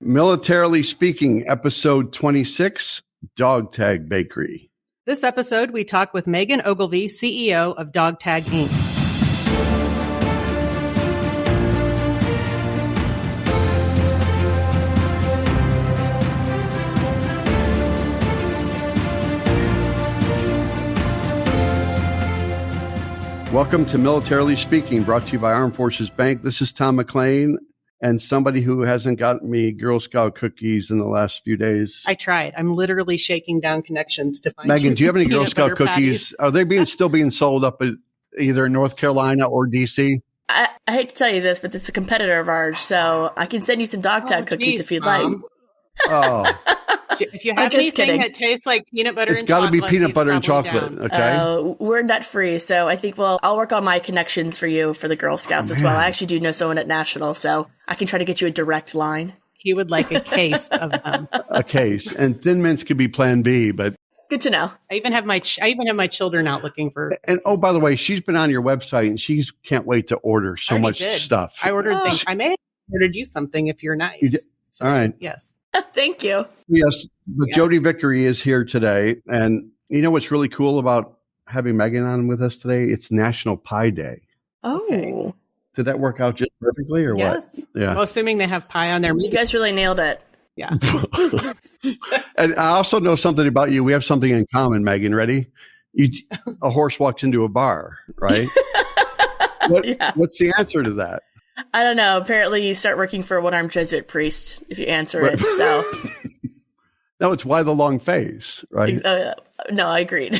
Militarily Speaking, episode 26, Dog Tag Bakery. This episode, we talk with Meghan Ogilvie, CEO of Dog Tag Inc. Welcome to Militarily Speaking, brought to you by Armed Forces Bank. This is Tom McLean. And somebody who hasn't gotten me Girl Scout cookies in the last few days. I tried. I'm literally shaking down connections to find. Meghan, do you have any Girl Scout cookies? Patties? Are they still being sold up at either North Carolina or DC? I hate to tell you this, but it's a competitor of ours, so I can send you some dog tag cookies if you'd like. Oh. If you have anything that tastes like peanut butter and chocolate, it's got to be peanut butter and chocolate, okay? We're nut free, so I think I'll work on my connections for you for the Girl Scouts as well. I actually do know someone at National, so I can try to get you a direct line. He would like a case of them. A case, and Thin Mints could be Plan B, but good to know. I even have my children out looking for. And oh, by the way, she's been on your website, and she can't wait to order so much stuff. I ordered things. I may have ordered you something if you're nice. You did? All right. Yes. Thank you. Yes, but yeah. Jodi Vickery is here today. And you know what's really cool about having Meghan on with us today? It's National Pie Day. Oh. Okay. Did that work out just perfectly or yes. what? Yeah. Well, assuming they have pie on their You guys really nailed it. Yeah. And I also know something about you. We have something in common, Meghan. Ready? A horse walks into a bar, right? What's the answer to that? I don't know. Apparently, you start working for a one-armed Jesuit priest if you answer it. So, no, it's why the long face, right? No, I agreed.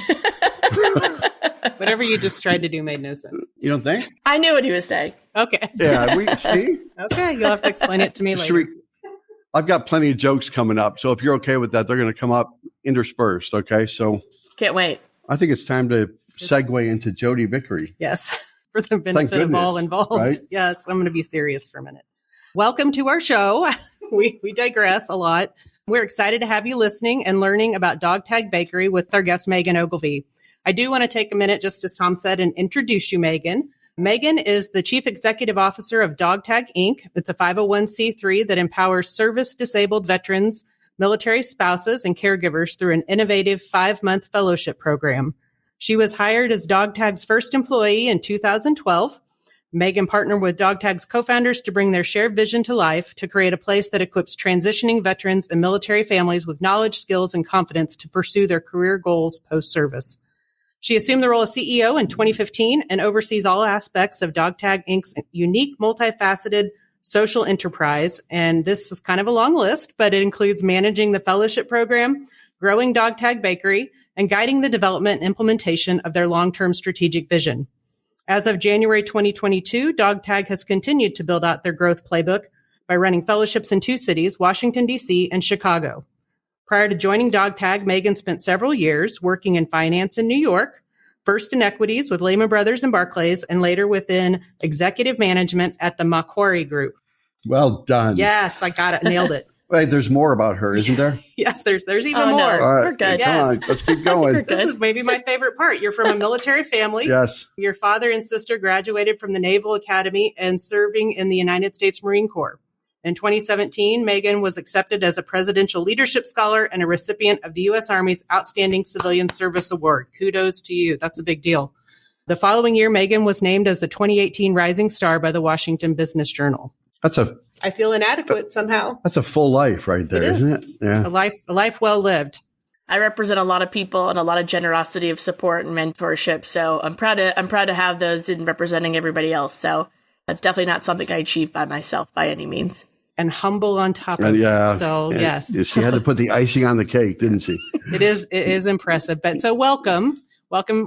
Whatever you just tried to do made no sense. You don't think? I knew what he was saying. Okay. Yeah, we see. Okay, you'll have to explain it to me later. I've got plenty of jokes coming up, so if you're okay with that, they're going to come up interspersed. Okay, so can't wait. I think it's time to segue into Jodi Vickery. Yes. For the benefit of all involved. Right? Yes, I'm going to be serious for a minute. Welcome to our show. We digress a lot. We're excited to have you listening and learning about Dog Tag Bakery with our guest, Meghan Ogilvie. I do want to take a minute, just as Tom said, and introduce you, Meghan. Meghan is the Chief Executive Officer of Dog Tag Inc. It's a 501c3 that empowers service-disabled veterans, military spouses, and caregivers through an innovative 5-month fellowship program. She was hired as Dog Tag's first employee in 2012. Meghan partnered with Dog Tag's co-founders to bring their shared vision to life to create a place that equips transitioning veterans and military families with knowledge, skills, and confidence to pursue their career goals post-service. She assumed the role of CEO in 2015 and oversees all aspects of Dog Tag Inc.'s unique, multifaceted social enterprise. And this is kind of a long list, but it includes managing the fellowship program, growing Dog Tag Bakery, and guiding the development and implementation of their long-term strategic vision. As of January 2022, Dog Tag has continued to build out their growth playbook by running fellowships in 2 cities, Washington, D.C. and Chicago. Prior to joining Dog Tag, Meghan spent several years working in finance in New York, first in equities with Lehman Brothers and Barclays, and later within executive management at the Macquarie Group. Well done. Yes, I got it. Nailed it. Wait, there's more about her, isn't there? Yes, there's even more. No. All right, we're good. Yes. Come on, let's keep going. This is maybe my favorite part. You're from a military family. Yes. Your father and sister graduated from the Naval Academy and serving in the United States Marine Corps. In 2017, Meghan was accepted as a Presidential Leadership Scholar and a recipient of the U.S. Army's Outstanding Civilian Service Award. Kudos to you. That's a big deal. The following year, Meghan was named as a 2018 Rising Star by the Washington Business Journal. I feel inadequate somehow. That's a full life right there, isn't it? Yeah. A life well lived. I represent a lot of people and a lot of generosity of support and mentorship. So I'm proud to have those in representing everybody else. So that's definitely not something I achieved by myself by any means. And humble on top of it. So yes. She had to put the icing on the cake, didn't she? It is impressive. But so welcome.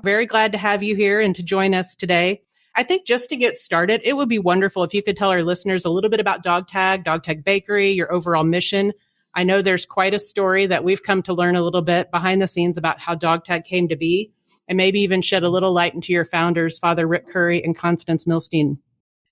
Very glad to have you here and to join us today. I think just to get started, it would be wonderful if you could tell our listeners a little bit about Dog Tag Bakery, your overall mission. I know there's quite a story that we've come to learn a little bit behind the scenes about how Dog Tag came to be, and maybe even shed a little light into your founders, Father Rick Curry and Constance Milstein.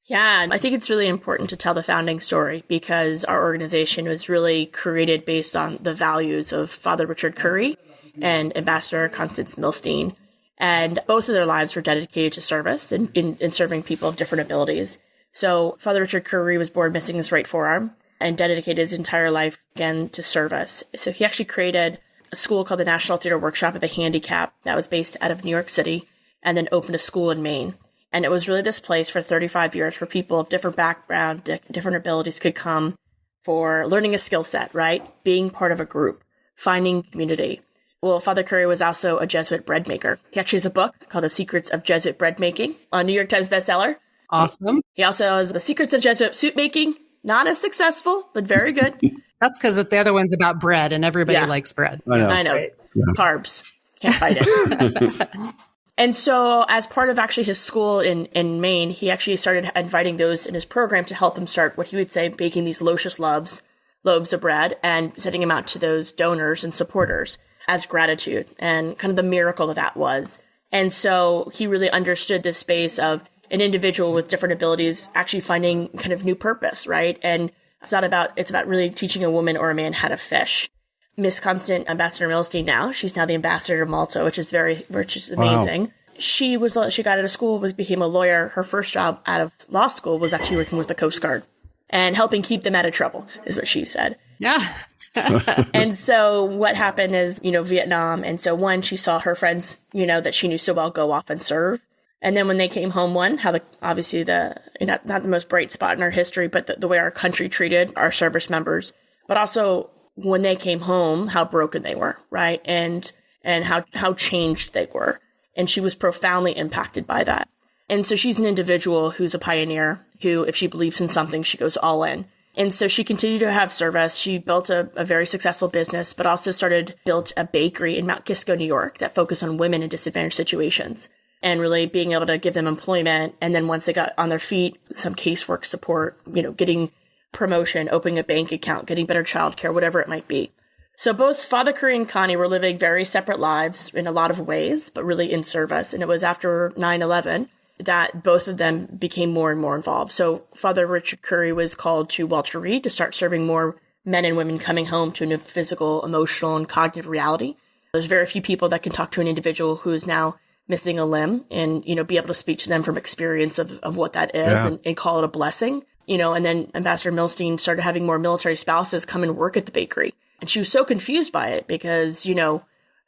Yeah, I think it's really important to tell the founding story because our organization was really created based on the values of Father Richard Curry and Ambassador Constance Milstein. And both of their lives were dedicated to service and in serving people of different abilities. So Father Richard Curry was born missing his right forearm. and dedicated his entire life again to service. So he actually created a school called the National Theater Workshop of the Handicap that was based out of New York City, and then opened a school in Maine. And it was really this place for 35 years where people of different background, different abilities could come for learning a skill set, right? Being part of a group, finding community. Well, Father Curry was also a Jesuit bread maker. He actually has a book called The Secrets of Jesuit Bread Making, a New York Times bestseller. Awesome. He also has The Secrets of Jesuit Soup Making. Not as successful, but very good. That's because the other one's about bread, and everybody likes bread. I know. Right? Yeah. Carbs. Can't fight it. And so as part of actually his school in Maine, he actually started inviting those in his program to help him start what he would say baking these luscious loaves of bread and sending them out to those donors and supporters as gratitude, and kind of the miracle that was. And so he really understood this space of an individual with different abilities actually finding kind of new purpose, right? And it's about really teaching a woman or a man how to fish. Miss Constant, Ambassador Milstein now, she's now the ambassador to Malta, which is amazing. Wow. She got out of school, became a lawyer. Her first job out of law school was actually working with the Coast Guard and helping keep them out of trouble, is what she said. Yeah. And so what happened is, Vietnam. And so one, she saw her friends, that she knew so well go off and serve. And then when they came home, obviously not the most bright spot in our history, but the way our country treated our service members, but also when they came home, how broken they were, right? And how changed they were. And she was profoundly impacted by that. And so she's an individual who's a pioneer, who, if she believes in something, she goes all in. And so she continued to have service. She built a very successful business, but also built a bakery in Mount Kisco, New York, that focused on women in disadvantaged situations and really being able to give them employment. And then once they got on their feet, some casework support, getting promotion, opening a bank account, getting better childcare, whatever it might be. So both Father Curry and Connie were living very separate lives in a lot of ways, but really in service. And it was after 9/11 that both of them became more and more involved. So Father Richard Curry was called to Walter Reed to start serving more men and women coming home to a new physical, emotional, and cognitive reality. There's very few people that can talk to an individual who is now missing a limb and, be able to speak to them from experience of what that is and call it a blessing. And then Ambassador Milstein started having more military spouses come and work at the bakery. And she was so confused by it because,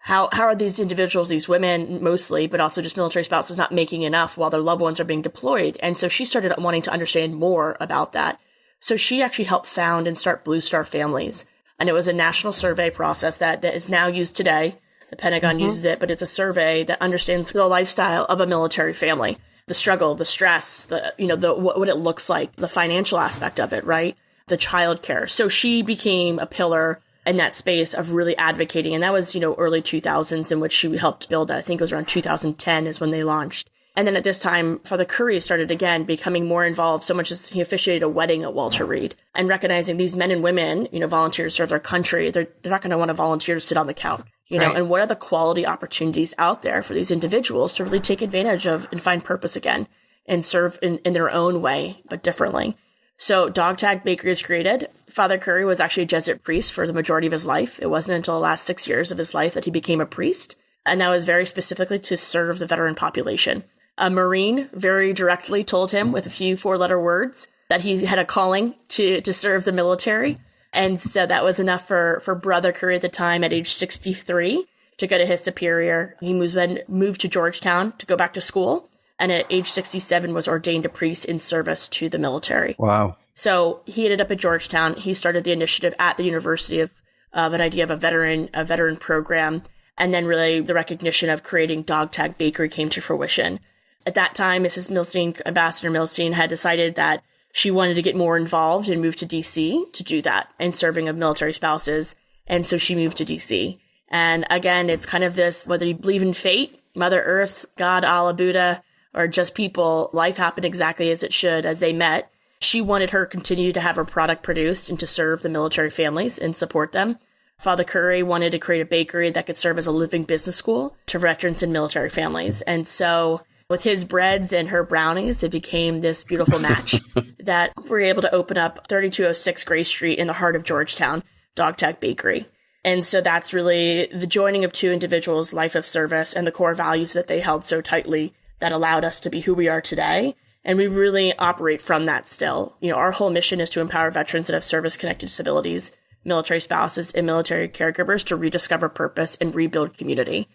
how are these individuals, these women mostly, but also just military spouses, not making enough while their loved ones are being deployed? And so she started wanting to understand more about that. So she actually helped found and start Blue Star Families. And it was a national survey process that is now used today. The Pentagon uses it, but it's a survey that understands the lifestyle of a military family, the struggle, the stress, what it looks like, the financial aspect of it, right? The childcare. So she became a pillar in that space of really advocating. And that was, early 2000s, in which she helped build that. I think it was around 2010 is when they launched. And then at this time, Father Curry started again becoming more involved, so much as he officiated a wedding at Walter Reed, and recognizing these men and women, volunteer to serve their country. They're not going to want to volunteer to sit on the couch, right. And what are the quality opportunities out there for these individuals to really take advantage of and find purpose again and serve in their own way, but differently. So Dog Tag Bakery is created. Father Curry was actually a Jesuit priest for the majority of his life. It wasn't until the last 6 years of his life that he became a priest. And that was very specifically to serve the veteran population. A Marine very directly told him with a few 4-letter words that he had a calling to serve the military. And so that was enough for Brother Curry at the time at age 63 to go to his superior. He moved to Georgetown to go back to school. And at age 67 was ordained a priest in service to the military. Wow. So he ended up at Georgetown. He started the initiative at the university of an idea of a veteran program. And then really the recognition of creating Dog Tag Bakery came to fruition. At that time, Mrs. Milstein, Ambassador Milstein, had decided that she wanted to get more involved and move to D.C. to do that and serving of military spouses. And so she moved to D.C. And again, it's kind of this, whether you believe in fate, Mother Earth, God, Allah, Buddha, or just people, life happened exactly as it should, as they met. She wanted her to continue to have her product produced and to serve the military families and support them. Father Curry wanted to create a bakery that could serve as a living business school to veterans and military families. And so with his breads and her brownies, it became this beautiful match that we're able to open up 3206 Gray Street in the heart of Georgetown, Dog Tag Bakery. And so that's really the joining of two individuals' life of service and the core values that they held so tightly that allowed us to be who we are today And we really operate from that still. Our whole mission is to empower veterans that have service-connected disabilities, military spouses, and military caregivers to rediscover purpose and rebuild community.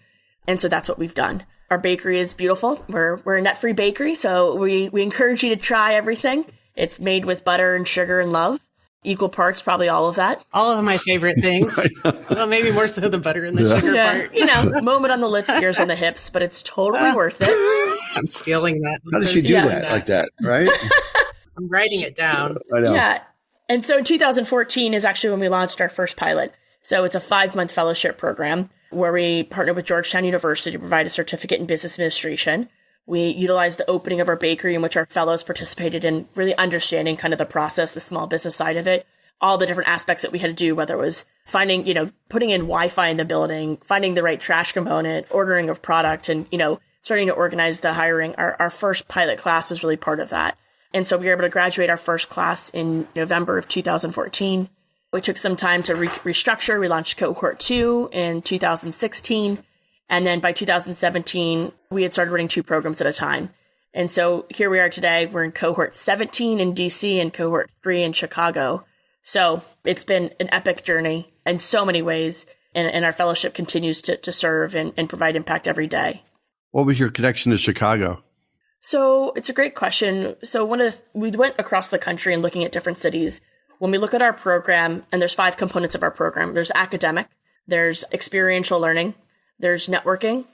And so that's what we've done. Our bakery is beautiful. We're a nut-free bakery, so we encourage you to try everything. It's made with butter and sugar and love. Equal parts, probably all of that. All of my favorite things. Well, maybe more so the butter and the sugar part. Moment on the lips, ears on the hips, but it's totally worth it. I'm stealing that. How does she do that like that, right? I'm writing it down. I know. Yeah. And so 2014 is actually when we launched our first pilot. So it's a 5-month fellowship program where we partnered with Georgetown University to provide a certificate in business administration. We utilized the opening of our bakery in which our fellows participated in really understanding kind of the process, the small business side of it, all the different aspects that we had to do, whether it was finding, putting in Wi-Fi in the building, finding the right trash component, ordering of product, and, starting to organize the hiring. Our first pilot class was really part of that. And so we were able to graduate our first class in November of 2014. We took some time to restructure. We launched cohort 2 in 2016. And then by 2017, we had started running 2 programs at a time. And so here we are today. We're in cohort 17 in DC and cohort 3 in Chicago. So it's been an epic journey in so many ways. And our fellowship continues to serve and provide impact every day. What was your connection to Chicago? So it's a great question. So we went across the country and looking at different cities. When we look at our program, and there's 5 components of our program, there's academic, there's experiential learning, there's networking,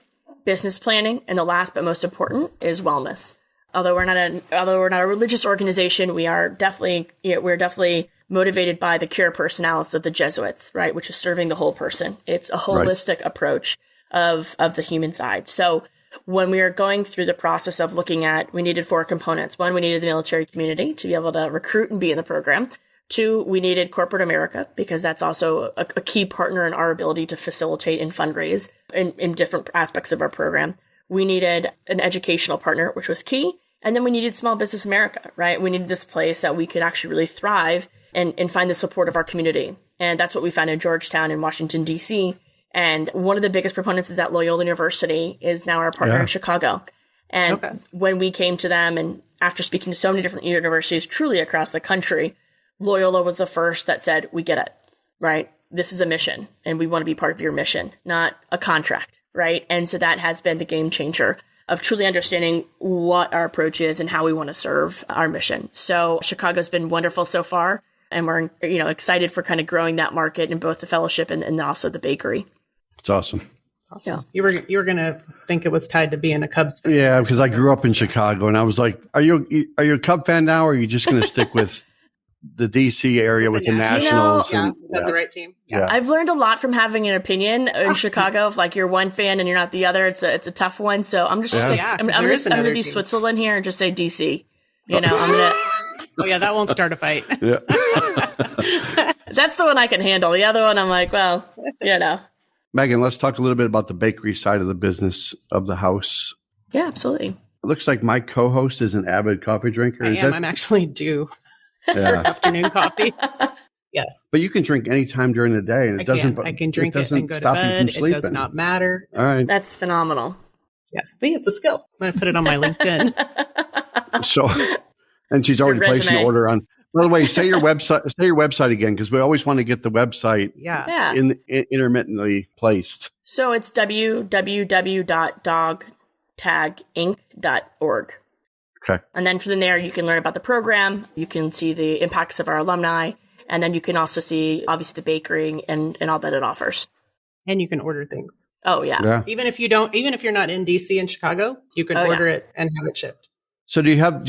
business planning, and the last but most important is wellness. Although we're not a religious organization, we're definitely motivated by the cure personalis of the Jesuits, right, which is serving the whole person. It's a holistic approach of the human side. So when we were going through the process of looking at, we needed 4 components. 1, we needed the military community to be able to recruit and be in the program. 2, we needed corporate America, because that's also a key partner in our ability to facilitate and fundraise in different aspects of our program. We needed an educational partner, which was key. And then we needed Small Business America, right? We needed this place that we could actually really thrive and find the support of our community. And that's what we found in Georgetown in Washington, D.C. And one of the biggest proponents is that Loyola University is now our partner in Chicago. And when we came to them, and after speaking to so many different universities truly across the country, Loyola was the first that said, we get it, right? This is a mission, and we want to be part of your mission, not a contract, right? And so that has been the game changer of truly understanding what our approach is and how we want to serve our mission. So Chicago's been wonderful so far, and we're excited for kind of growing that market in both the fellowship and also the bakery. It's awesome. Yeah. You were going to think it was tied to being a Cubs fan. Yeah, because I grew up in Chicago, and I was like, are you a Cub fan now, or are you just going to stick with the DC area with the Nationals? Is that the right team? Yeah. I've learned a lot from having an opinion in Chicago. If you're one fan and you're not the other, it's a tough one. So I'm just I'm going to be Switzerland here and just say DC. I'm gonna. Oh yeah, that won't start a fight. Yeah. That's the one I can handle. The other one, I'm like, well, Meghan, let's talk a little bit about the bakery side of the business of the house. Yeah, absolutely. It looks like my co-host is an avid coffee drinker. I'm actually due for afternoon coffee. Yes. But you can drink any time during the day, and I can drink it and go to bed. It does not matter. All right. That's phenomenal. Yes, but it's a skill. I'm going to put it on my LinkedIn. So, and she's already placed an order on. By the way, say your website again, because we always want to get the website intermittently placed. So it's www.dogtaginc.org. Okay. And then from there, you can learn about the program. You can see the impacts of our alumni. And then you can also see, obviously, the bakery and all that it offers. And you can order things. Oh, yeah. Even if you're not in DC and Chicago, you can order it and have it shipped. So do you have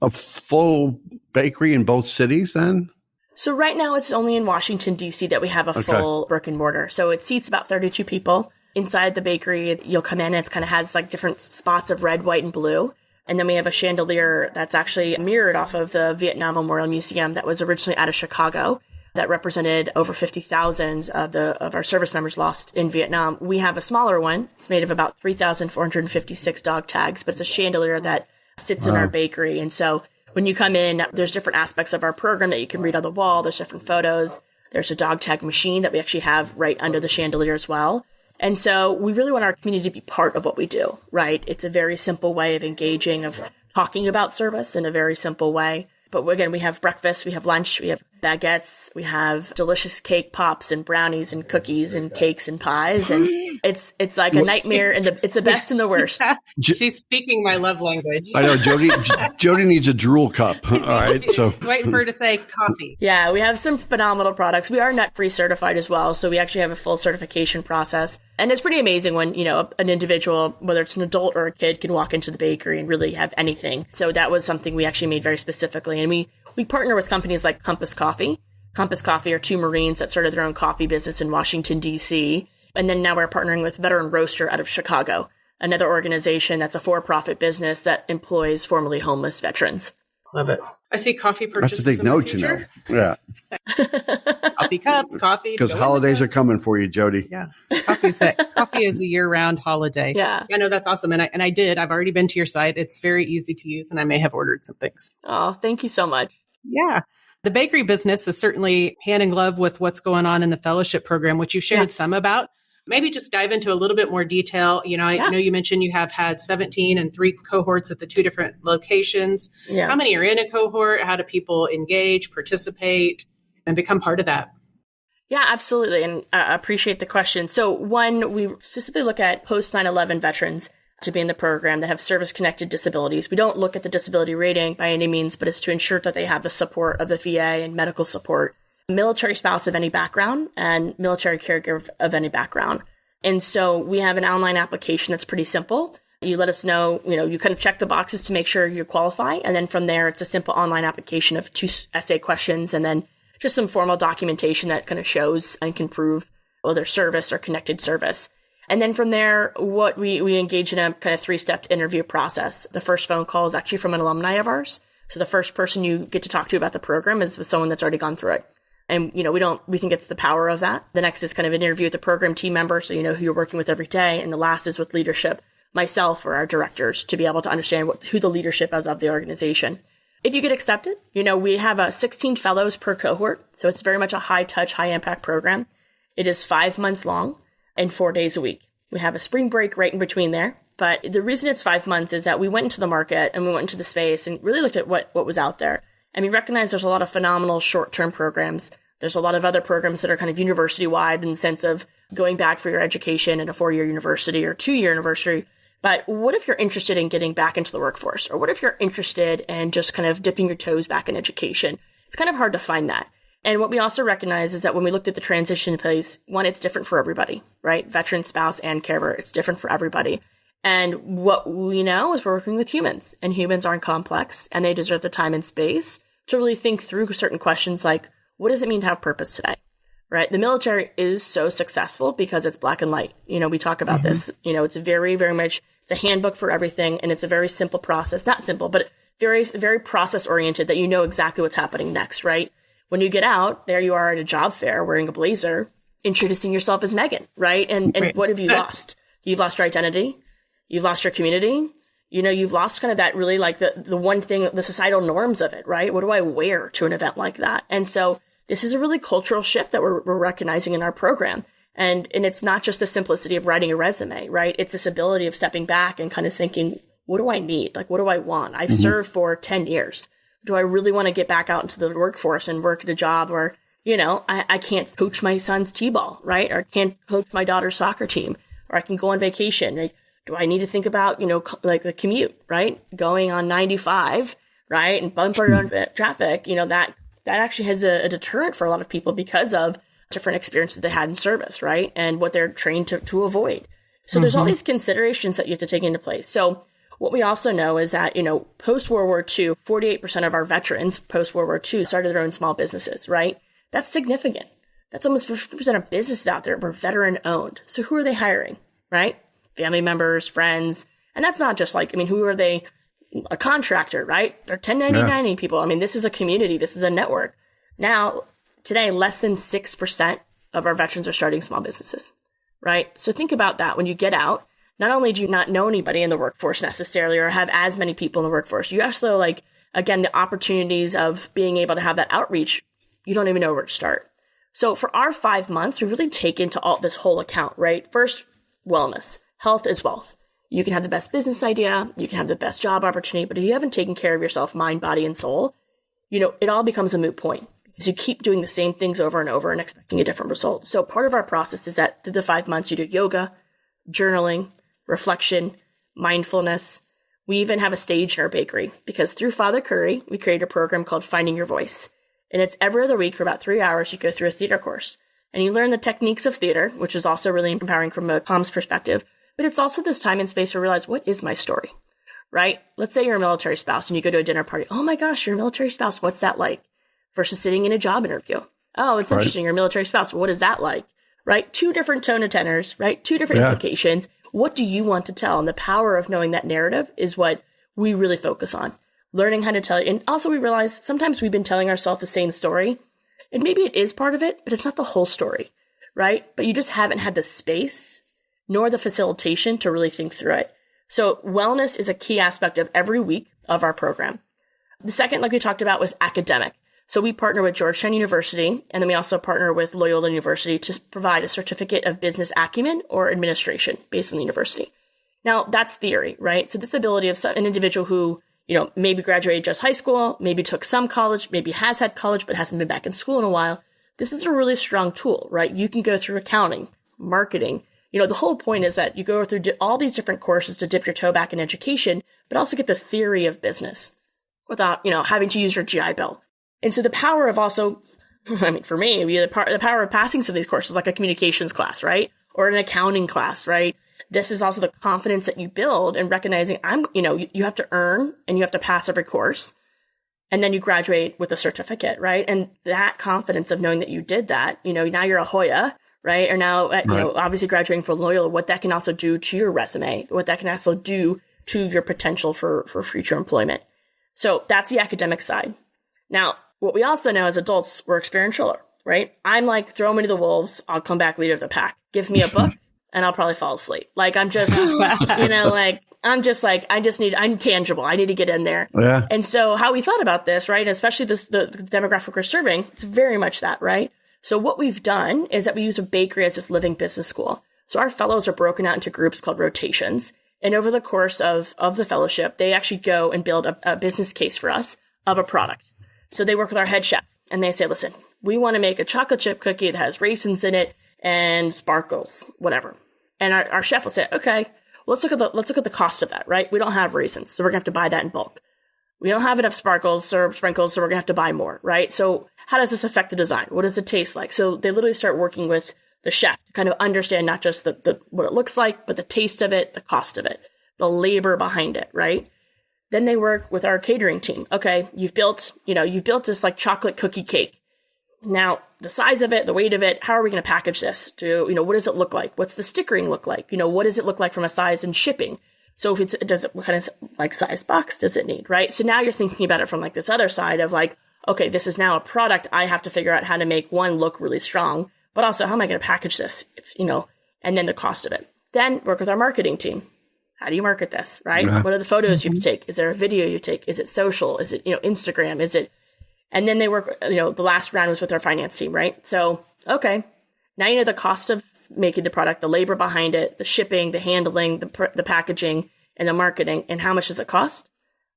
a full bakery in both cities then? So right now it's only in Washington, D.C. that we have a full brick and mortar. So it seats about 32 people. Inside the bakery, you'll come in and it kind of has different spots of red, white, and blue. And then we have a chandelier that's actually mirrored off of the Vietnam Memorial Museum that was originally out of Chicago that represented over 50,000 of our service members lost in Vietnam. We have a smaller one. It's made of about 3,456 dog tags, but it's a chandelier that sits in our bakery. And so when you come in, there's different aspects of our program that you can read on the wall. There's different photos. There's a dog tag machine that we actually have right under the chandelier as well. And so we really want our community to be part of what we do, right? It's a very simple way of engaging, of talking about service in a very simple way. But again, we have breakfast, we have lunch, we have baguettes, we have delicious cake pops and brownies and cookies and cakes and pies. And it's like a nightmare, and it's the best and the worst. She's speaking my love language. I know, Jodi needs a drool cup. All right. So waiting for her to say coffee. Yeah, we have some phenomenal products. We are nut-free certified as well. So we actually have a full certification process. And it's pretty amazing when, an individual, whether it's an adult or a kid, can walk into the bakery and really have anything. So that was something we actually made very specifically. And we partner with companies like Compass Coffee. Compass Coffee are two Marines that started their own coffee business in Washington, D.C. And then now we're partnering with Veteran Roaster out of Chicago, another organization that's a for-profit business that employs formerly homeless veterans. Love it. I see coffee purchases. I have to take notes, Yeah. Coffee cups, coffee. Because holidays are coming for you, Jodi. Yeah. Coffee is a year-round holiday. Yeah. I know, that's awesome. And I've already been to your site. It's very easy to use, and I may have ordered some things. Oh, thank you so much. Yeah. The bakery business is certainly hand in glove with what's going on in the fellowship program, which you shared some about. Maybe just dive into a little bit more detail. I know you mentioned you have had 17 and 3 cohorts at the 2 different locations. Yeah. How many are in a cohort? How do people engage, participate, and become part of that? Yeah, absolutely. And I appreciate the question. So one, we specifically look at post 9/11 veterans to be in the program that have service-connected disabilities. We don't look at the disability rating by any means, but it's to ensure that they have the support of the VA and medical support. Military spouse of any background and military caregiver of any background. And so we have an online application that's pretty simple. You let us know, you kind of check the boxes to make sure you qualify. And then from there, it's a simple online application of 2 essay questions and then just some formal documentation that kind of shows and can prove whether service or connected service. And then from there, what we engage in a kind of 3-step interview process. The first phone call is actually from an alumni of ours. So the first person you get to talk to about the program is with someone that's already gone through it. And, we think it's the power of that. The next is kind of an interview with the program team member, so you know who you're working with every day. And the last is with leadership, myself or our directors, to be able to understand who the leadership is of the organization. If you get accepted, we have 16 fellows per cohort. So it's very much a high touch, high impact program. It is 5 months long and 4 days a week. We have a spring break right in between there. But the reason it's 5 months is that we went into the market and we went into the space and really looked at what was out there. And we recognize there's a lot of phenomenal short-term programs. There's a lot of other programs that are kind of university-wide in the sense of going back for your education at a 4-year university or 2-year university. But what if you're interested in getting back into the workforce? Or what if you're interested in just kind of dipping your toes back in education? It's kind of hard to find that. And what we also recognize is that when we looked at the transition place, one, it's different for everybody, right? Veteran, spouse, and caregiver. It's different for everybody. And what we know is we're working with humans, and humans aren't complex, and they deserve the time and space to really think through certain questions like, what does it mean to have purpose today? Right? The military is so successful because it's black and white. We talk about this. It's very, very much, it's a handbook for everything, and it's a very simple process. Not simple, but very, very process oriented that you know exactly what's happening next, right? When you get out, there you are at a job fair wearing a blazer, introducing yourself as Meghan, right? And what have you lost? You've lost your identity. You've lost your community. You've lost kind of that really like the one thing, the societal norms of it, right? What do I wear to an event like that? And so this is a really cultural shift that we're recognizing in our program. And it's not just the simplicity of writing a resume, right? It's this ability of stepping back and kind of thinking, what do I need? Like, what do I want? I've served for 10 years. Do I really want to get back out into the workforce and work at a job where, I can't coach my son's t-ball, right? Or can't coach my daughter's soccer team, or I can go on vacation. Like, do I need to think about, like the commute, right? Going on 95, right? And bumper traffic, that actually has a deterrent for a lot of people because of different experiences they had in service, right? And what they're trained to avoid. So there's all these considerations that you have to take into place. So what we also know is that, post-World War II, 48% of our veterans post-World War II started their own small businesses, right? That's significant. That's almost 50% of businesses out there were veteran owned. So who are they hiring, right? Family members, friends. And that's not just like, who are they? A contractor, right? They're 1099 people. This is a community. This is a network. Now, today, less than 6% of our veterans are starting small businesses, right? So think about that. When you get out, not only do you not know anybody in the workforce necessarily or have as many people in the workforce, you also again, the opportunities of being able to have that outreach, you don't even know where to start. So for our 5 months, we really take into all this whole account, right? First, wellness. Health is wealth. You can have the best business idea, you can have the best job opportunity, but if you haven't taken care of yourself, mind, body, and soul, it all becomes a moot point because you keep doing the same things over and over and expecting a different result. So part of our process is that through the 5 months, you do yoga, journaling, reflection, mindfulness. We even have a stage in our bakery because through Father Curry, we created a program called Finding Your Voice. And it's every other week for about 3 hours, you go through a theater course and you learn the techniques of theater, which is also really empowering from a comms perspective. But it's also this time and space to realize, what is my story, right? Let's say you're a military spouse and you go to a dinner party. Oh my gosh, you're a military spouse. What's that like? Versus sitting in a job interview. Oh, it's interesting. You're a military spouse. What is that like? Right? 2 different tone of tenors, right? 2 different implications. What do you want to tell? And the power of knowing that narrative is what we really focus on. Learning how to tell it. And also we realize sometimes we've been telling ourselves the same story. And maybe it is part of it, but it's not the whole story, right? But you just haven't had the space nor the facilitation to really think through it. So wellness is a key aspect of every week of our program. The second, like we talked about, was academic. So we partner with Georgetown University, and then we also partner with Loyola University to provide a certificate of business acumen or administration based on the university. Now, that's theory, right? So this ability of an individual who, maybe graduated just high school, maybe took some college, maybe has had college, but hasn't been back in school in a while. This is a really strong tool, right? You can go through accounting, marketing. The whole point is that you go through all these different courses to dip your toe back in education, but also get the theory of business without, having to use your GI Bill. And so the power of also, for me, the power of passing some of these courses, like a communications class, right? Or an accounting class, right? This is also the confidence that you build and recognizing you have to earn and you have to pass every course. And then you graduate with a certificate, right? And that confidence of knowing that you did that, now you're a Hoya, right? Or now, obviously graduating from Loyola, what that can also do to your resume, what that can also do to your potential for future employment. So that's the academic side. Now, what we also know as adults, we're experiential, right? I'm like, throw me to the wolves. I'll come back leader of the pack. Give me a book and I'll probably fall asleep. Like, I'm just, I'm tangible. I need to get in there. Yeah. And so how we thought about this, right? Especially the demographic we're serving, it's very much that, right? So what we've done is that we use a bakery as this living business school. So our fellows are broken out into groups called rotations. And over the course of the fellowship, they actually go and build a business case for us of a product. So they work with our head chef and they say, listen, we want to make a chocolate chip cookie that has raisins in it and sparkles, whatever. And our chef will say, okay, well, let's look at the cost of that, right? We don't have raisins, so we're going to have to buy that in bulk. We don't have enough sparkles or sprinkles, so we're going to have to buy more, right? So how does this affect the design? What does it taste like? So they literally start working with the chef to kind of understand not just the what it looks like, but the taste of it, the cost of it, the labor behind it, right? Then they work with our catering team. Okay, you've built this like chocolate cookie cake. Now, the size of it, the weight of it, how are we going to package this? What does it look like? What's the stickering look like? What does it look like from a size and shipping? So what kind of like size box does it need, right? So now you're thinking about it from like this other side of like, okay, this is now a product. I have to figure out how to make one look really strong, but also how am I going to package this? It's, and then the cost of it. Then work with our marketing team. How do you market this, right? Yeah. What are the photos you have to take? Is there a video you take? Is it social? Is it, Instagram? Is it, and then they work, the last round was with our finance team, right? So, okay, now you know the cost of making the product, the labor behind it, the shipping, the handling, the packaging, and the marketing, and how much does it cost,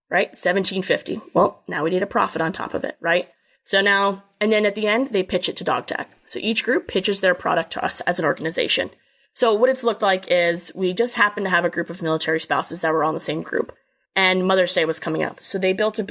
right? $17.50. Well, now we need a profit on top of it, right? So now, and then at the end, they pitch it to DogTag. So each group pitches their product to us as an organization. So what it's looked like is we just happened to have a group of military spouses that were on the same group, and Mother's Day was coming up. So they built their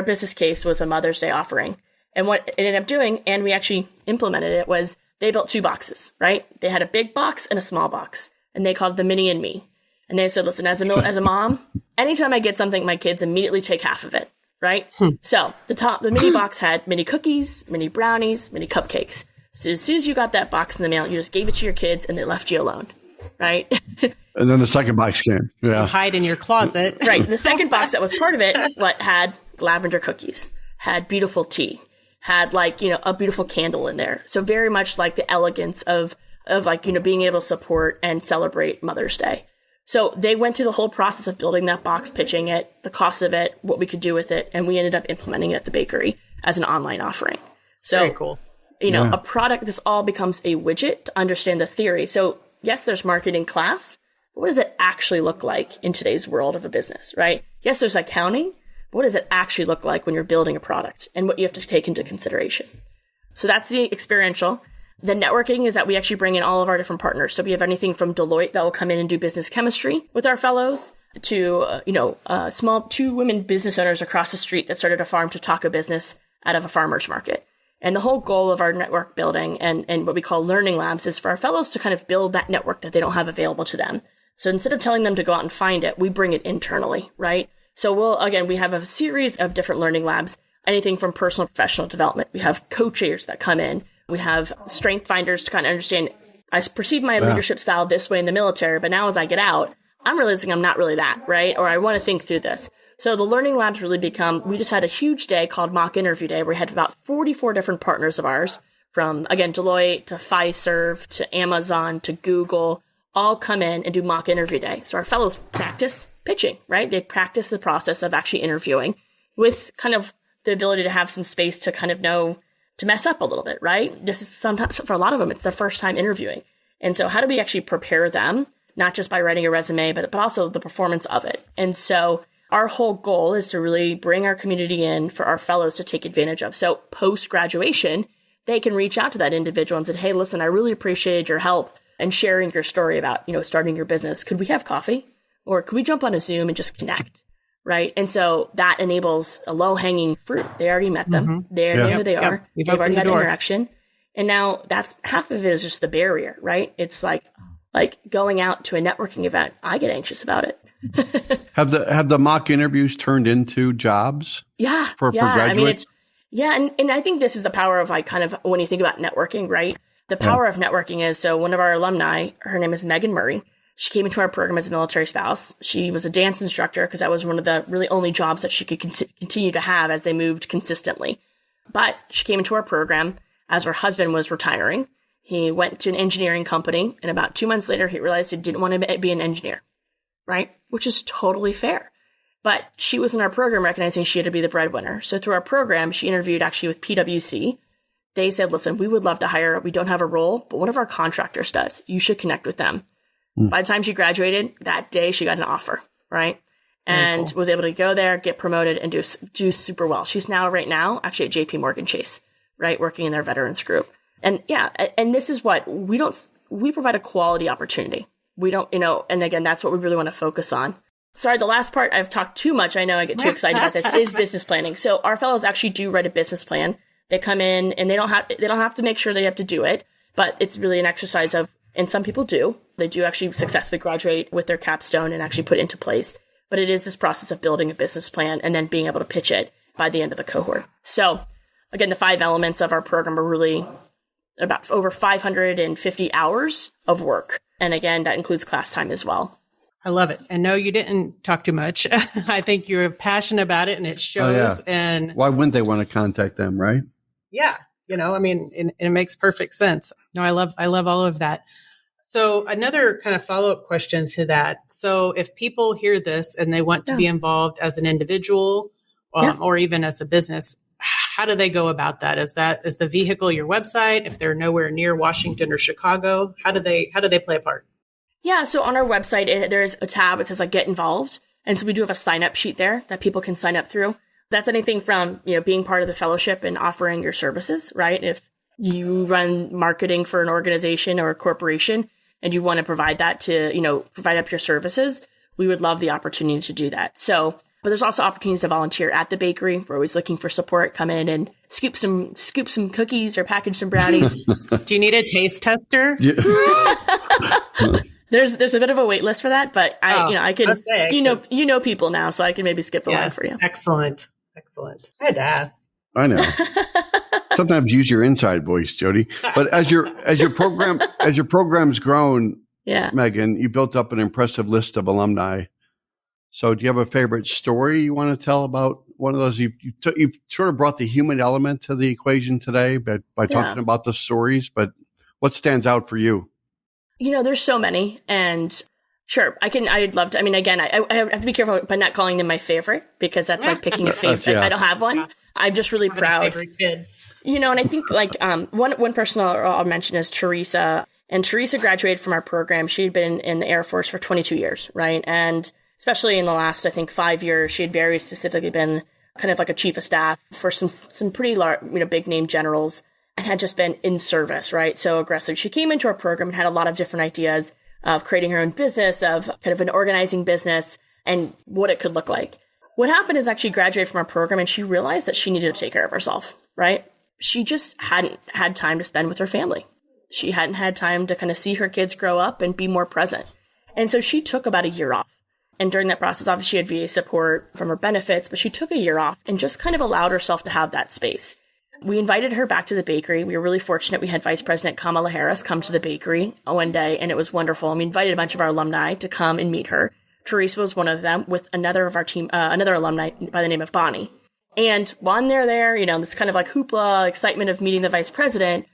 business case was a Mother's Day offering. And what it ended up doing, and we actually implemented it, was they built 2 boxes, right? They had a big box and a small box, and they called it the Mini and Me. And they said, listen, as a mom, anytime I get something, my kids immediately take half of it, right? So the mini box had mini cookies, mini brownies, mini cupcakes. So as soon as you got that box in the mail, you just gave it to your kids and they left you alone, right? And then the second box came. Yeah. You hide in your closet. Right. The second box that was part of it, had lavender cookies, had beautiful tea, had a beautiful candle in there. So very much like the elegance of being able to support and celebrate Mother's Day. So they went through the whole process of building that box, pitching it, the cost of it, what we could do with it. And we ended up implementing it at the bakery as an online offering. So, very cool. A product, this all becomes a widget to understand the theory. So yes, there's marketing class. what does it actually look like in today's world of a business, right? Yes, there's accounting. But what does it actually look like when you're building a product and what you have to take into consideration? So that's the experiential. The networking is that we actually bring in all of our different partners. So we have anything from Deloitte that will come in and do business chemistry with our fellows to, small 2 women business owners across the street that started a farm to taco business out of a farmer's market. And the whole goal of our network building and what we call learning labs is for our fellows to kind of build that network that they don't have available to them. So instead of telling them to go out and find it, we bring it internally, right? So we have a series of different learning labs, anything from personal and professional development. We have co-chairs that come in. We have strength finders to kind of understand, I perceive my leadership style this way in the military, but now as I get out, I'm realizing I'm not really that, right? Or I want to think through this. So the learning labs really we just had a huge day called Mock Interview Day, where we had about 44 different partners of ours, from, again, Deloitte to Fiserv to Amazon to Google, all come in and do mock interview day. So our fellows practice pitching, right? They practice the process of actually interviewing with kind of the ability to have some space to kind of know to mess up a little bit, right? This is sometimes, for a lot of them, it's their first time interviewing. And so how do we actually prepare them, not just by writing a resume, but also the performance of it? And so our whole goal is to really bring our community in for our fellows to take advantage of. So post-graduation, they can reach out to that individual and say, hey, listen, I really appreciated your help and sharing your story about, starting your business. Could we have coffee? Or could we jump on a Zoom and just connect? Right. And so that enables a low-hanging fruit. They already met them. Mm-hmm. They know who they are. They've already had interaction. And now that's half of it is just the barrier, right? It's like going out to a networking event. I get anxious about it. Have the mock interviews turned into jobs? Yeah. For graduates? And I think this is the power of kind of when you think about networking, right? The power of networking is, so one of our alumni, her name is Meghan Murray. She came into our program as a military spouse. She was a dance instructor because that was one of the really only jobs that she could continue to have as they moved consistently. But she came into our program as her husband was retiring. He went to an engineering company, and about 2 months later, he realized he didn't want to be an engineer, right? Which is totally fair. But she was in our program recognizing she had to be the breadwinner. So through our program, she interviewed actually with PwC. They said, listen, we would love to hire, we don't have a role, but one of our contractors does. You should connect with them. By the time she graduated, that day she got an offer, right? And was able to go there, get promoted, and do super well. She's right now, actually at JP Morgan Chase, right? Working in their veterans group. And and this is what we provide a quality opportunity. We don't, and again, that's what we really want to focus on. Sorry, the last part, I've talked too much. I know I get too excited about this, is business planning. So our fellows actually do write a business plan. They come in and they don't have to make sure they have to do it, but it's really an exercise of, and some people do. They do actually successfully graduate with their capstone and actually put it into place. But it is this process of building a business plan and then being able to pitch it by the end of the cohort. So again, the 5 elements of our program are really about over 550 hours of work. And again, that includes class time as well. I love it. And no, you didn't talk too much. I think you're passionate about it and it shows. Oh, yeah. And why wouldn't they want to contact them, right? Yeah. It makes perfect sense. No, I love all of that. So another kind of follow-up question to that. So if people hear this and they want to be involved as an individual or even as a business, how do they go about that? Is the vehicle your website? If they're nowhere near Washington or Chicago, how do they play a part? Yeah. So on our website, there's a tab that says get involved. And so we do have a sign-up sheet there that people can sign up through. That's anything from, being part of the fellowship and offering your services, right? If you run marketing for an organization or a corporation and you want to provide that to, provide up your services, we would love the opportunity to do that. So, but there's also opportunities to volunteer at the bakery. We're always looking for support. Come in and scoop some cookies or package some brownies. Do you need a taste tester? Yeah. There's a bit of a wait list for that, but I can, people now, so I can maybe skip the line for you. Excellent. I had to ask. I know. Sometimes use your inside voice, Jodi. But as your program's grown, Meghan, you built up an impressive list of alumni. So do you have a favorite story you want to tell about one of those? You've sort of brought the human element to the equation today by talking about the stories, but what stands out for you? There's so many, and sure, I'd love to. I mean, again, I have to be careful by not calling them my favorite, because that's like picking a favorite. I don't have one. Yeah. I'm just really proud. Favorite kid. And I think one person I'll mention is Teresa. And Teresa graduated from our program. She had been in the Air Force for 22 years, right? And especially in the last, I think, 5 years, she had very specifically been kind of like a chief of staff for some pretty large, big name generals, and had just been in service, right? So aggressive. She came into our program and had a lot of different ideas of creating her own business, of kind of an organizing business and what it could look like. What happened is actually graduated from our program and she realized that she needed to take care of herself, right? She just hadn't had time to spend with her family. She hadn't had time to kind of see her kids grow up and be more present. And so she took about a year off. And during that process, obviously she had VA support from her benefits, but she took a year off and just kind of allowed herself to have that space. We invited her back to the bakery. We were really fortunate. We had Vice President Kamala Harris come to the bakery one day, and it was wonderful. And we invited a bunch of our alumni to come and meet her. Teresa was one of them with another of our team, another alumni by the name of Bonnie. And when they're there, this kind of like hoopla, excitement of meeting the vice president,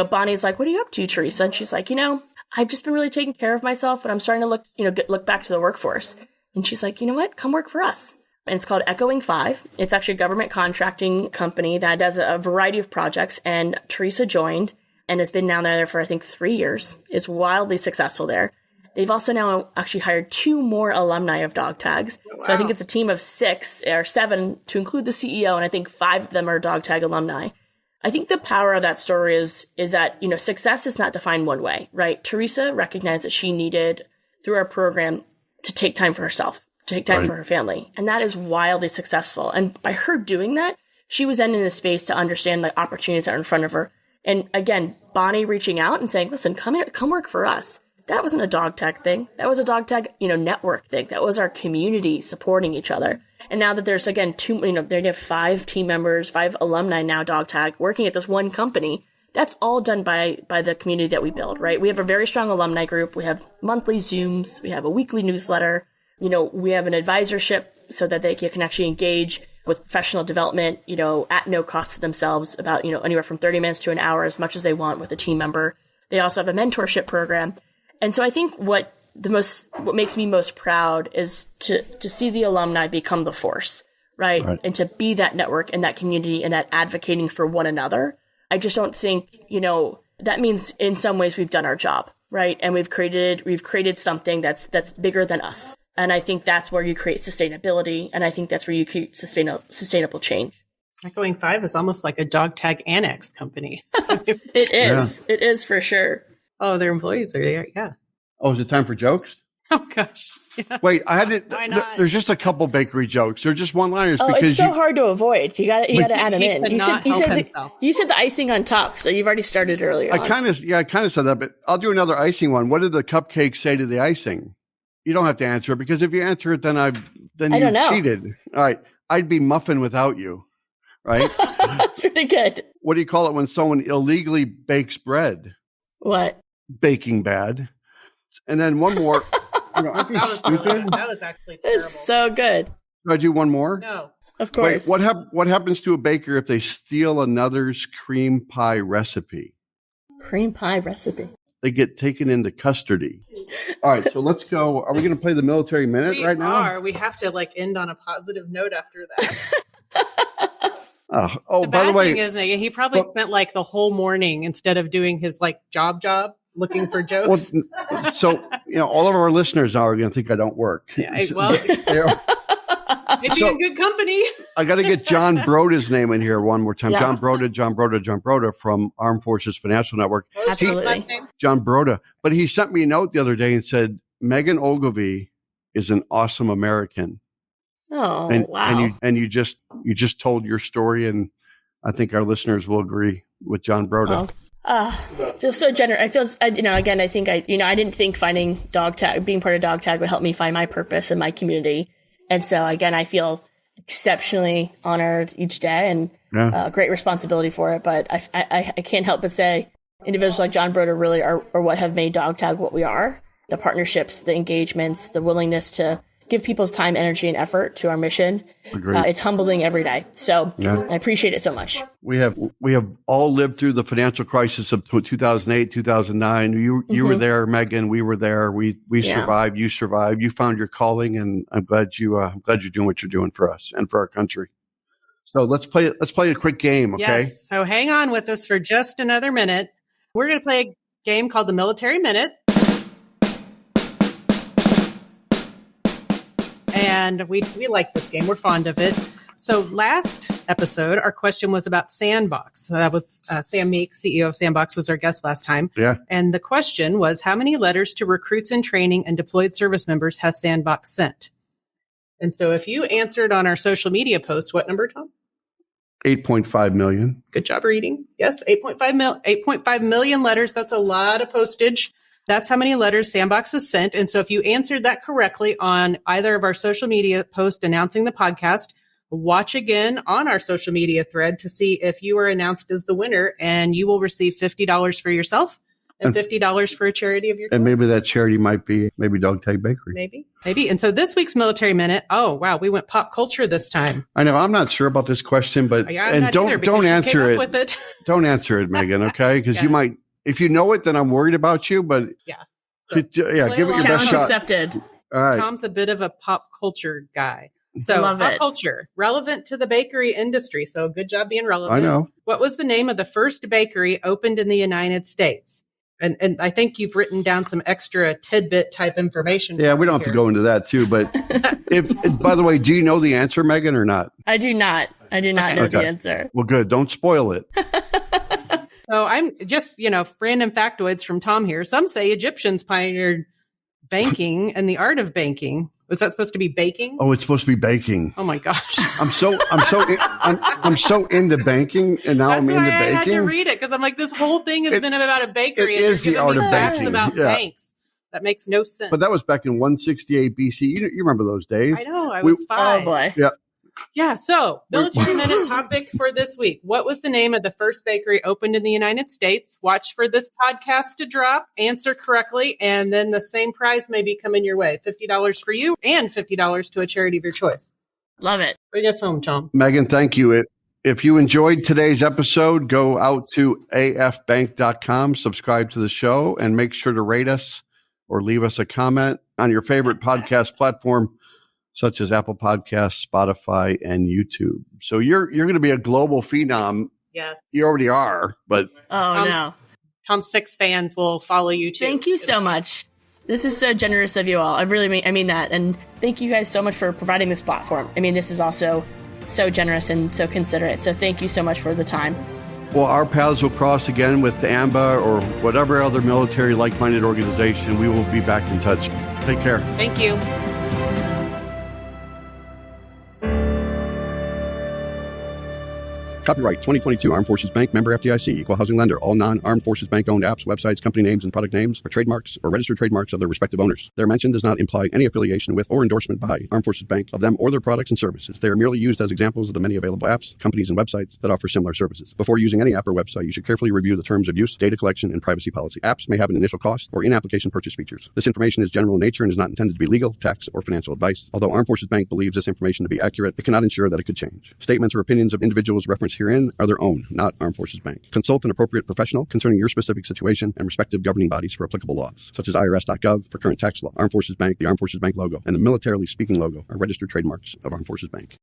Bonnie's like, "What are you up to, Teresa?" And she's like, "I've just been really taking care of myself, but I'm starting to look back to the workforce." And she's like, "You know what? Come work for us." And it's called Echoing 5. It's actually a government contracting company that does a variety of projects. And Teresa joined and has been down there for, I think, 3 years, is wildly successful there. They've also now actually hired 2 more alumni of Dog Tags. Wow. So I think it's a team of 6 or 7 to include the CEO. And I think 5 of them are Dog Tag alumni. I think the power of that story is that, success is not defined one way, right? Teresa recognized that she needed, through our program, to take time for herself, to take time for her family. And that is wildly successful. And by her doing that, she was then in the space to understand the opportunities that are in front of her. And again, Bonnie reaching out and saying, "Listen, come here, come work for us." That wasn't a Dog Tag thing. That was a Dog Tag, network thing. That was our community supporting each other. And now that there's, again, they have 5 team members, 5 alumni now, Dog Tag, working at this one company. That's all done by the community that we build, right? We have a very strong alumni group. We have monthly Zooms. We have a weekly newsletter. We have an advisorship so that they can actually engage with professional development, at no cost to themselves, about, anywhere from 30 minutes to an hour, as much as they want with a team member. They also have a mentorship program. And so I think what makes me most proud is to see the alumni become the force, right? And to be that network and that community and that advocating for one another. I just don't think, that means in some ways we've done our job, right? And we've created something that's bigger than us. And I think that's where you create sustainability. And I think that's where you create sustainable change. Echoing 5 is almost like a Dog Tag annex company. It is. Yeah. It is for sure. Oh, their employees are there. Yeah. Oh, is it time for jokes? Oh, gosh. Yeah. Wait, I had it. Why not? There's just a couple bakery jokes. They're just one-liners. Oh, because it's so hard to avoid. You got to add them in. You said the icing on top, so you've already started earlier. I kind of said that, but I'll do another icing one. What did the cupcake say to the icing? You don't have to answer it, because if you answer it, then you cheated. All right, I'd be muffin without you. Right? That's pretty good. What do you call it when someone illegally bakes bread? What? Baking bad. And then one more. That was actually terrible. It's so good. Should I do one more? No. Of course. Wait, what happens to a baker if they steal another's cream pie recipe? Cream pie recipe. They get taken into custody. All right, so let's go. Are we going to play the military minute right now? We have to end on a positive note after that. By the way, thing is, he probably spent the whole morning, instead of doing his job looking for jokes. Well, so all of our listeners are going to think I don't work. Yeah, maybe in good company. I got to get John Broda's name in here one more time. Yeah. John Broda from Armed Forces Financial Network. Absolutely. John Broda. But he sent me a note the other day and said, Meghan Ogilvie is an awesome American. Oh, wow. And you just told your story, and I think our listeners will agree with John Broda. Just so generous. I feel, again, I think I didn't think finding Dog Tag, being part of Dog Tag would help me find my purpose in my community. And so again, I feel exceptionally honored each day and great responsibility for it. But I can't help but say individuals like John Broda really are what have made Dog Tag what we are. The partnerships, the engagements, the willingness to give people's time, energy, and effort to our mission. It's humbling every day. So I appreciate it so much. We have all lived through the financial crisis of 2008, 2009. You were there, Meghan. We were there. We survived. You survived. You found your calling, and I'm glad you're doing what you're doing for us and for our country. So let's play a quick game, okay? Yes. So hang on with us for just another minute. We're going to play game called the Military Minute. And we like this game. We're fond of it. So last episode, our question was about Sandbox. That was Sam Meek, CEO of Sandbox, was our guest last time. Yeah. And the question was, how many letters to recruits in training and deployed service members has Sandbox sent? And so if you answered on our social media post, what number, Tom? 8.5 million. Good job reading. Yes, 8.5 million letters. That's a lot of postage. That's how many letters Sandbox has sent. And so if you answered that correctly on either of our social media posts announcing the podcast, watch again on our social media thread to see if you were announced as the winner, and you will receive $50 for yourself and $50 for a charity of your choice. And maybe that charity might be Dog Tag Bakery. Maybe. And so this week's Military Minute, oh, wow, we went pop culture this time. I know. I'm not sure about this question, but don't answer it. Don't answer it, Meghan, okay? Because you might, if you know it, then I'm worried about you, but so give it your best shot. Accepted. All right. Tom's a bit of a pop culture guy. So Love pop it. culture, relevant to the bakery industry. So good job being relevant. I know. What was the name of the first bakery opened in the United States? And I think you've written down some extra tidbit type information. Yeah, we don't have to go into that too. But by the way, do you know the answer, Meghan, or not? I do not. I do not know the answer. Well, good. Don't spoil it. So I'm just, random factoids from Tom here. Some say Egyptians pioneered banking and the art of banking. Was that supposed to be baking? Oh, it's supposed to be baking. Oh my gosh! I'm so into banking, and now I'm into baking. That's why I had to read it, because I'm like, this whole thing has been about a bakery. It is the art of banking. About banks. That makes no sense. But that was back in 168 BC. You remember those days? I know. I was 5. Oh boy. Yeah. Yeah. So, Military Minute topic for this week. What was the name of the first bakery opened in the United States? Watch for this podcast to drop, answer correctly, and then the same prize may be coming your way. $50 for you and $50 to a charity of your choice. Love it. Bring us home, Tom. Meghan, thank you. If you enjoyed today's episode, go out to afbank.com, subscribe to the show, and make sure to rate us or leave us a comment on your favorite podcast platform, such as Apple Podcasts, Spotify, and YouTube. So you're going to be a global phenom. Yes. You already are, but Tom's 6 fans will follow you too. Thank you so much. This is so generous of you all. I mean that. And thank you guys so much for providing this platform. I mean, this is also so generous and so considerate. So thank you so much for the time. Well, our paths will cross again with AMBA or whatever other military like-minded organization. We will be back in touch. Take care. Thank you. Copyright 2022 Armed Forces Bank, member FDIC, equal housing lender. All non-Armed Forces Bank owned apps, websites, company names, and product names are trademarks or registered trademarks of their respective owners. Their mention does not imply any affiliation with or endorsement by Armed Forces Bank of them or their products and services. They are merely used as examples of the many available apps, companies, and websites that offer similar services. Before using any app or website, you should carefully review the terms of use, data collection, and privacy policy. Apps may have an initial cost or in-application purchase features. This information is general in nature and is not intended to be legal, tax, or financial advice. Although Armed Forces Bank believes this information to be accurate, it cannot ensure that it could change. Statements or opinions of individuals referenced herein are their own, not Armed Forces Bank. Consult an appropriate professional concerning your specific situation and respective governing bodies for applicable laws, such as IRS.gov for current tax law. Armed Forces Bank, the Armed Forces Bank logo, and the Militarily Speaking logo are registered trademarks of Armed Forces Bank.